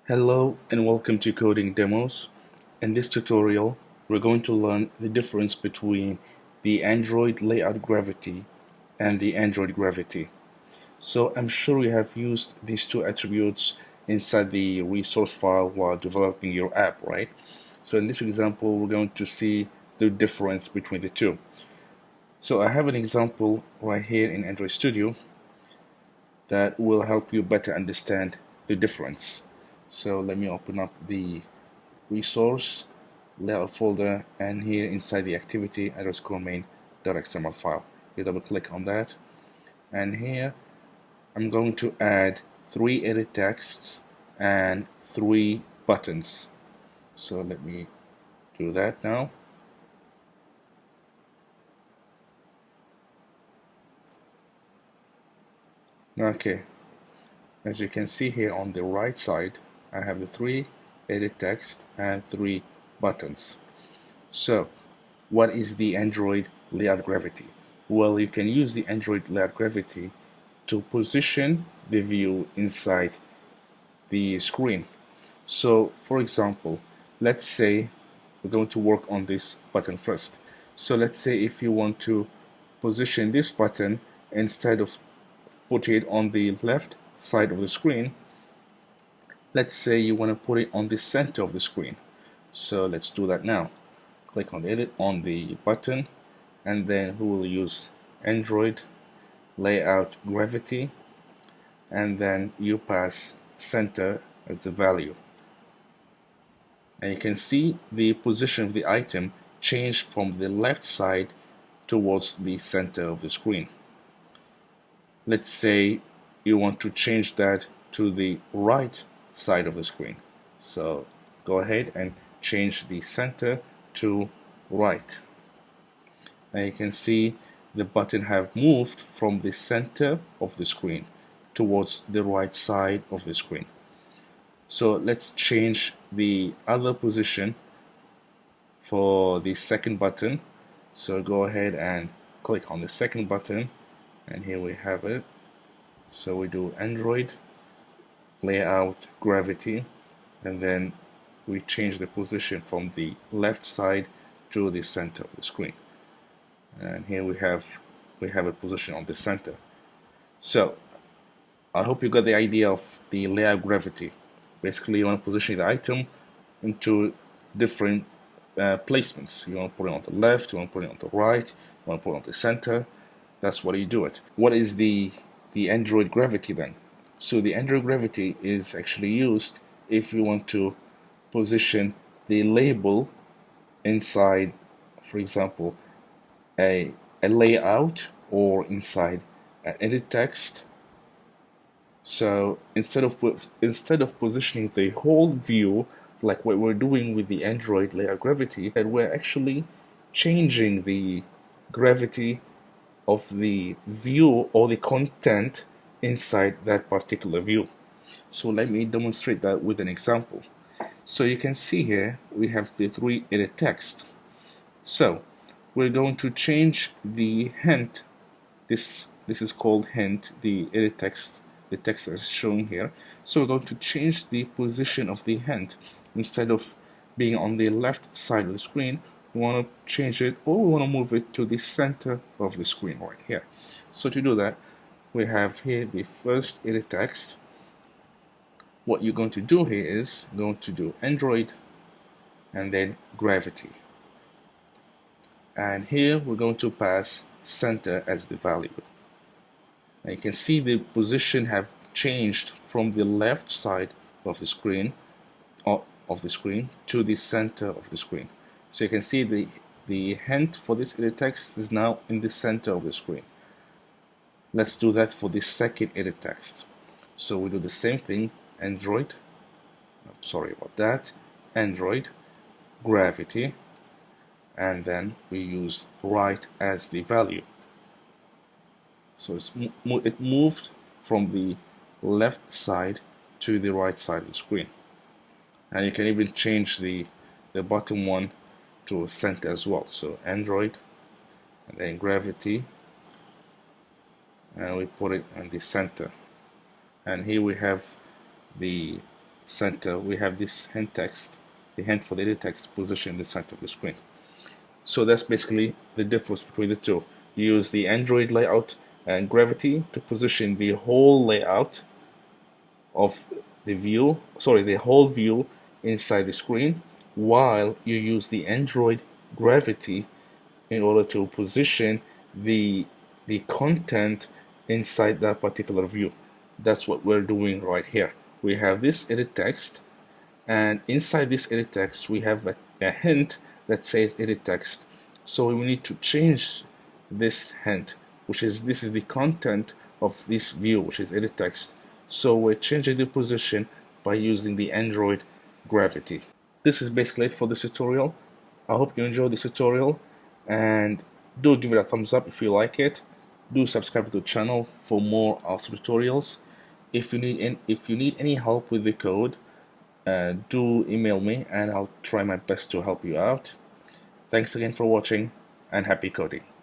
Hello and welcome to Coding Demos. In this tutorial, we're going to learn the difference between the Android Layout Gravity and the Android Gravity. So I'm sure you have used these two attributes inside the resource file while developing your app, right? So in this example, we're going to see the difference between the two. So I have an example right here in Android Studio that will help you better understand the difference. So let me open up the resource layout folder, and here inside the activity underscore main.xml file, you double click on that, and here I'm going to add 3 edit texts and 3 buttons. So let me do that now. Okay, as you can see here on the right side, I have the 3 edit text and 3 buttons. So what is the Android Layout Gravity? Well, you can use the Android Layout Gravity to position the view inside the screen. So for example, let's say we're going to work on this button first. So let's say if you want to position this button, instead of putting it on the left side of the screen, let's say you want to put it on the center of the screen. So let's do that now. Click on the edit on the button, and then we will use Android Layout Gravity, and then you pass center as the value. And you can see the position of the item change from the left side towards the center of the screen. Let's say you want to change that to the right side of the screen. So go ahead and change the center to right. And you can see the button have moved from the center of the screen towards the right side of the screen. So let's change the other position for the second button. So go ahead and click on the second button, and here we have it. So we do Android Layout Gravity, and then we change the position from the left side to the center of the screen. And here we have a position on the center. So I hope you got the idea of the layout gravity. Basically, you want to position the item into different placements. You want to put it on the left, you want to put it on the right, you want to put it on the center. That's what you do it. What is the Android gravity then? So the Android gravity is actually used if you want to position the label inside, for example, a layout, or inside an edit text. So instead of positioning the whole view like what we're doing with the Android Layout Gravity, that we're actually changing the gravity of the view or the content inside that particular view. So let me demonstrate that with an example. So you can see here we have the 3 edit text. So we're going to change the hint. This is called hint, the edit text, the text that is shown here. So we're going to change the position of the hint. Instead of being on the left side of the screen, we want to change it, or we want to move it to the center of the screen right here. So to do that, we have here the first edit text. What you're going to do here is going to do Android and then gravity. And here we're going to pass center as the value. And you can see the position have changed from the left side of the screen to the center of the screen. So you can see the hint for this edit text is now in the center of the screen. Let's do that for the second edit text. So we do the same thing, Android, sorry about that, Android gravity, and then we use right as the value. So it moved from the left side to the right side of the screen. And you can even change the bottom one to center as well. So Android and then gravity, and we put it in the center. And here we have the center, we have this hint text, the hint for the edit text position in the center of the screen. So that's basically the difference between the two. You use the Android layout and gravity to position the whole layout of the view, the whole view inside the screen, while you use the Android gravity in order to position the content inside that particular view. That's what we're doing right here. We have this edit text, and inside this edit text we have a hint that says edit text. So we need to change this hint, this is the content of this view, which is edit text. So we're changing the position by using the Android gravity. This is basically it for this tutorial. I hope you enjoyed this tutorial, and do give it a thumbs up if you like it. Do subscribe to the channel for more awesome tutorials. If you need any help with the code, do email me and I'll try my best to help you out. Thanks again for watching, and happy coding.